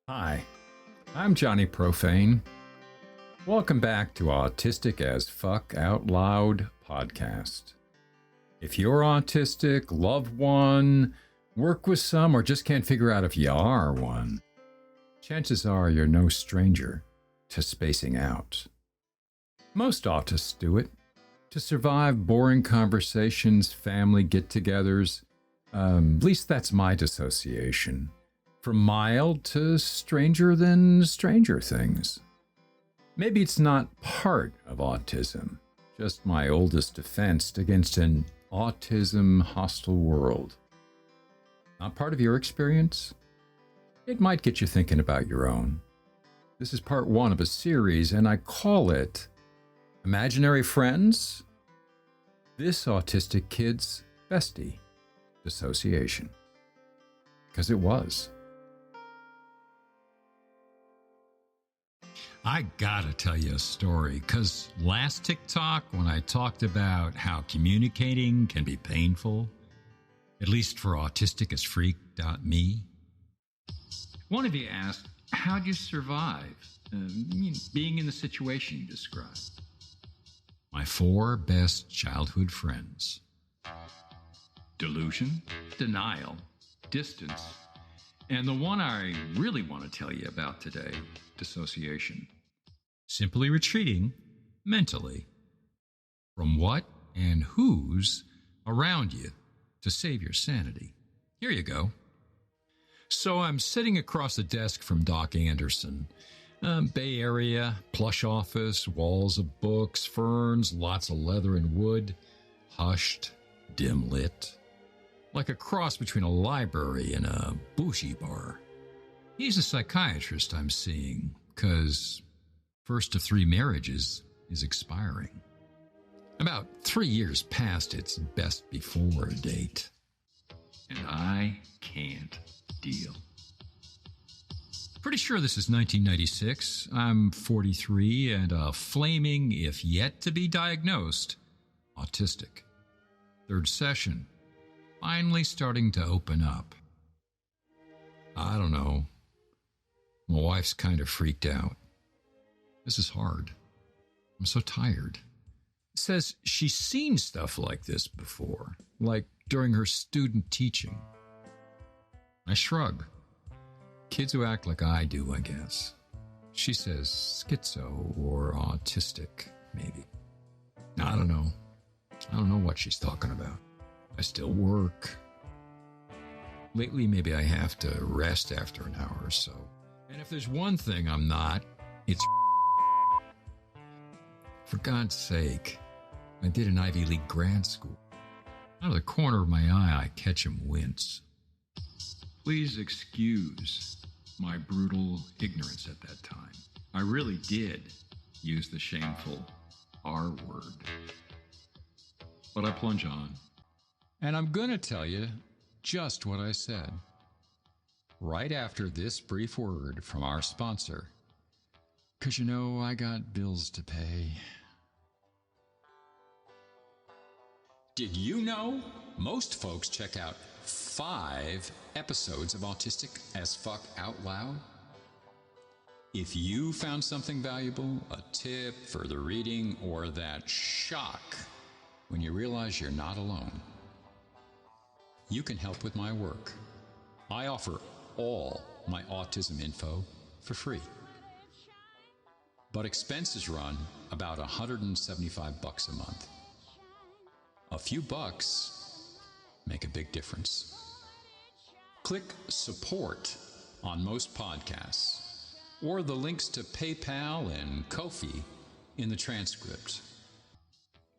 Hi, I'm Johnny Profane. Welcome back to Autistic as Fuck Out Loud podcast. If you're autistic, love one, work with some, or just can't figure out if you are one, chances are you're no stranger to spacing out. Most autists do it to survive boring conversations, family get-togethers. At least that's my dissociation. From mild to stranger than stranger things. Maybe it's not part of autism, just my oldest defense against an autism hostile world. Not part of your experience? It might get you thinking about your own. This is part one of a series, and I call it Imaginary Friends? This autistic kid's bestie, Dissociation. Because it was. I gotta tell you a story, because last TikTok, when I talked about how communicating can be painful, at least for autistic as freaked out me, one of you asked, how'd you survive being in the situation you described? My four best childhood friends. Delusion, denial, distance, and the one I really want to tell you about today, dissociation. Simply retreating, mentally, from what and who's around you to save your sanity. Here you go. So I'm sitting across the desk from Doc Anderson. Bay Area, plush office, walls of books, ferns, lots of leather and wood, hushed, dim lit, like a cross between a library and a bougie bar. He's a psychiatrist I'm seeing, 'cause first of 3 marriages is expiring. About 3 years past its best before date. And I can't deal. Pretty sure this is 1996. I'm 43 and a flaming, if yet to be diagnosed, autistic. 3rd session. Finally starting to open up. I don't know. My wife's kind of freaked out. This is hard. I'm so tired. Says she's seen stuff like this before, like during her student teaching. I shrug. Kids who act like I do, I guess. She says schizo or autistic, maybe. I don't know. I don't know what she's talking about. I still work. Lately, maybe I have to rest after an hour or so. And if there's one thing I'm not, it's for God's sake, I did an Ivy League grad school. Out of the corner of my eye, I catch him wince. Please excuse my brutal ignorance at that time. I really did use the shameful R word. But I plunge on. And I'm going to tell you just what I said. Right after this brief word from our sponsor. 'Cause you know, I got bills to pay. Did you know most folks check out 5 episodes of Autistic as Fuck Out Loud? If you found something valuable, a tip, further reading, or that shock when you realize you're not alone, you can help with my work. I offer all my autism info for free. But expenses run about $175 a month. A few bucks make a big difference. Click support on most podcasts, or the links to PayPal and Ko-fi in the transcript.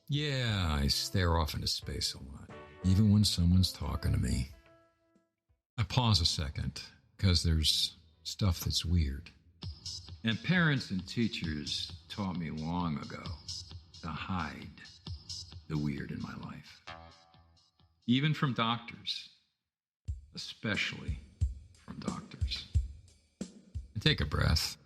Yeah, I stare off into space a lot, even when someone's talking to me. I pause a second, because there's stuff that's weird. And parents and teachers taught me long ago to hide the weird in my life. Even from doctors. Especially from doctors. And take a breath.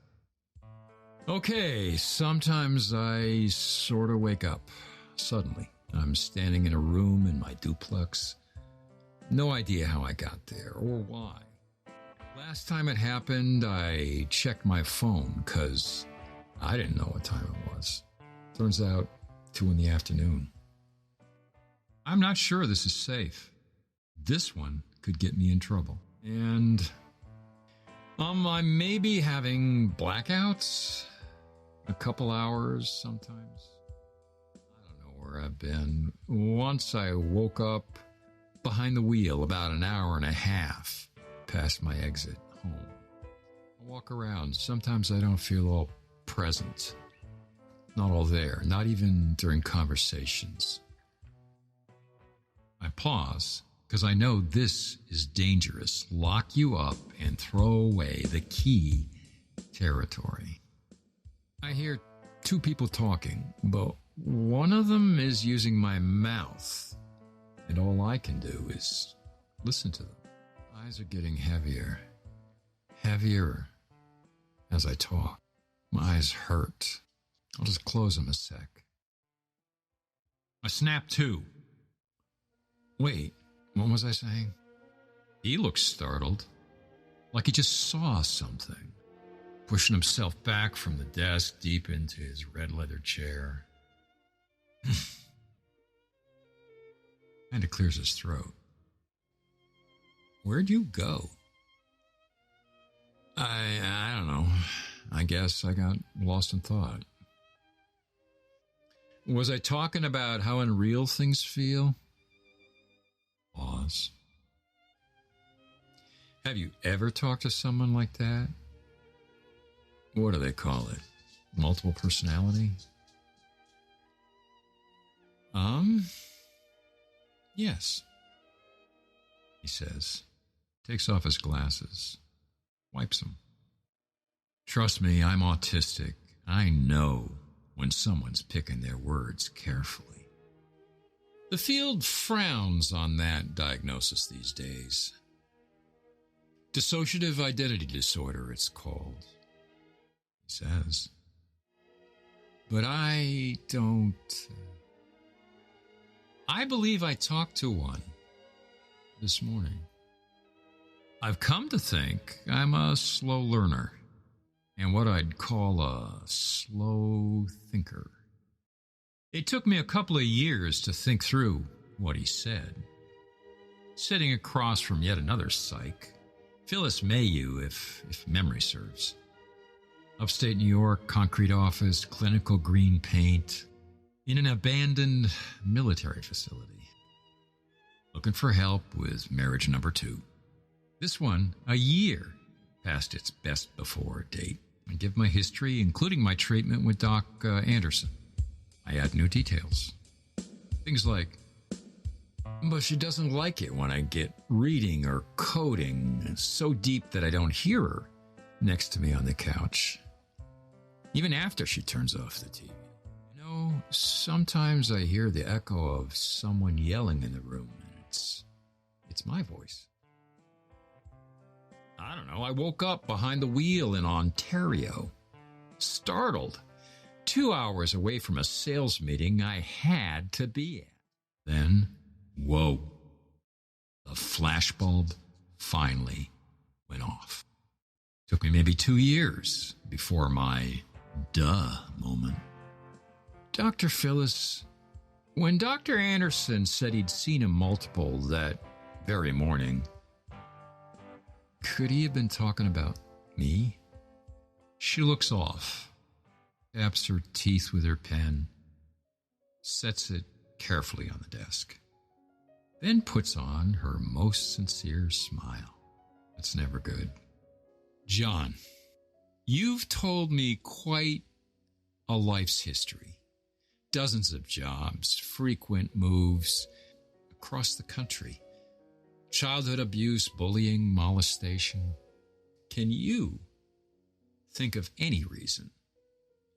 Okay, sometimes I sort of wake up. Suddenly, I'm standing in a room in my duplex. No idea how I got there or why. Last time it happened, I checked my phone because I didn't know what time it was. Turns out, 2 in the afternoon. I'm not sure this is safe. This one could get me in trouble. And I may be having blackouts a couple hours sometimes. I don't know where I've been. Once I woke up behind the wheel about an hour and a half past my exit home. I walk around. Sometimes I don't feel all present. Not all there, not even during conversations. I pause because I know this is dangerous. Lock you up and throw away the key territory. I hear 2 people talking, but one of them is using my mouth, and all I can do is listen to them. Eyes are getting heavier as I talk. My eyes hurt. I'll just close them a sec. I snap to. Wait, what was I saying? He looks startled, like he just saw something, pushing himself back from the desk deep into his red leather chair. And it clears his throat. Where'd you go? I don't know. I guess I got lost in thought. Was I talking about how unreal things feel? Pause. Have you ever talked to someone like that? What do they call it? Multiple personality? Yes, he says. Takes off his glasses. Wipes them. Trust me, I'm autistic. I know when someone's picking their words carefully. The field frowns on that diagnosis these days. Dissociative identity disorder, it's called, he says. But I don't... I believe I talked to one this morning. I've come to think I'm a slow learner and what I'd call a slow thinker. It took me a couple of years to think through what he said. Sitting across from yet another psych, Phyllis Mayu, if memory serves. Upstate New York, concrete office, clinical green paint, in an abandoned military facility. Looking for help with marriage number 2. This one, a year past its best before date. I give my history, including my treatment with Doc Anderson. I add new details. Things like, but she doesn't like it when I get reading or coding so deep that I don't hear her next to me on the couch. Even after she turns off the TV. You know, sometimes I hear the echo of someone yelling in the room, and it's my voice. I don't know, I woke up behind the wheel in Ontario, startled. 2 hours away from a sales meeting I had to be at. Then, whoa, the flashbulb finally went off. Took me maybe 2 years before my duh moment. Dr. Phyllis, when Dr. Anderson said he'd seen a multiple that very morning, could he have been talking about me? She looks off, taps her teeth with her pen, sets it carefully on the desk, then puts on her most sincere smile. That's never good. John, you've told me quite a life's history. Dozens of jobs, frequent moves across the country. Childhood abuse, bullying, molestation. Can you think of any reason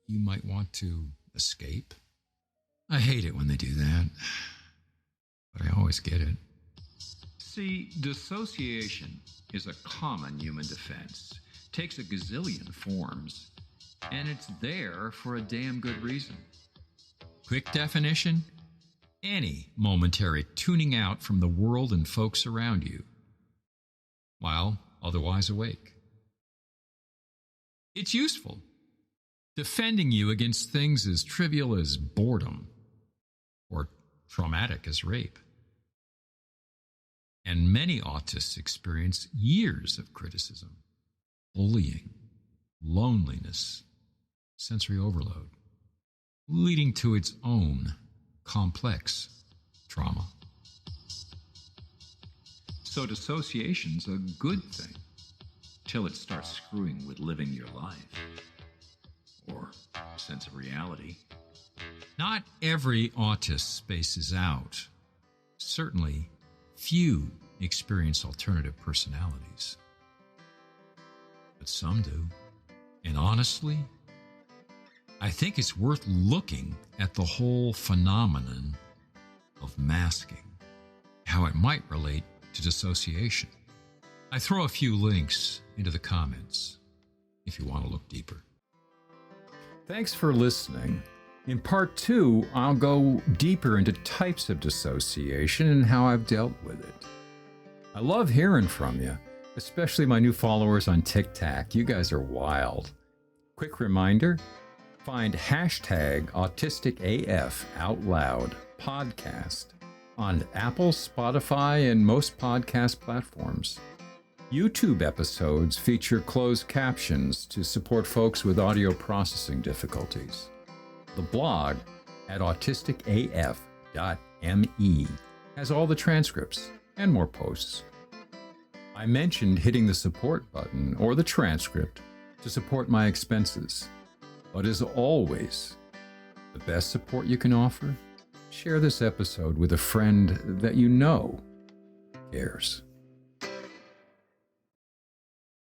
you might want to escape? I hate it when they do that, but I always get it. See, dissociation is a common human defense. Takes a gazillion forms, and it's there for a damn good reason. Quick definition: any momentary tuning out from the world and folks around you, while otherwise awake. It's useful, defending you against things as trivial as boredom or traumatic as rape. And many autists experience years of criticism, bullying, loneliness, sensory overload, leading to its own complex trauma. So dissociation's a good thing, till it starts screwing with living your life, or sense of reality. Not every autist spaces out. Certainly, few experience alternative personalities. But some do. And honestly, I think it's worth looking at the whole phenomenon of masking, how it might relate to dissociation. I throw a few links into the comments if you want to look deeper. Thanks for listening. In part 2, I'll go deeper into types of dissociation and how I've dealt with it. I love hearing from you, especially my new followers on TikTok. You guys are wild. Quick reminder, find hashtag AutisticAF out loud podcast on Apple, Spotify, and most podcast platforms. YouTube episodes feature closed captions to support folks with audio processing difficulties. The blog at autisticaf.me has all the transcripts and more posts. I mentioned hitting the support button or the transcript to support my expenses. But as always, the best support you can offer, share this episode with a friend that you know cares.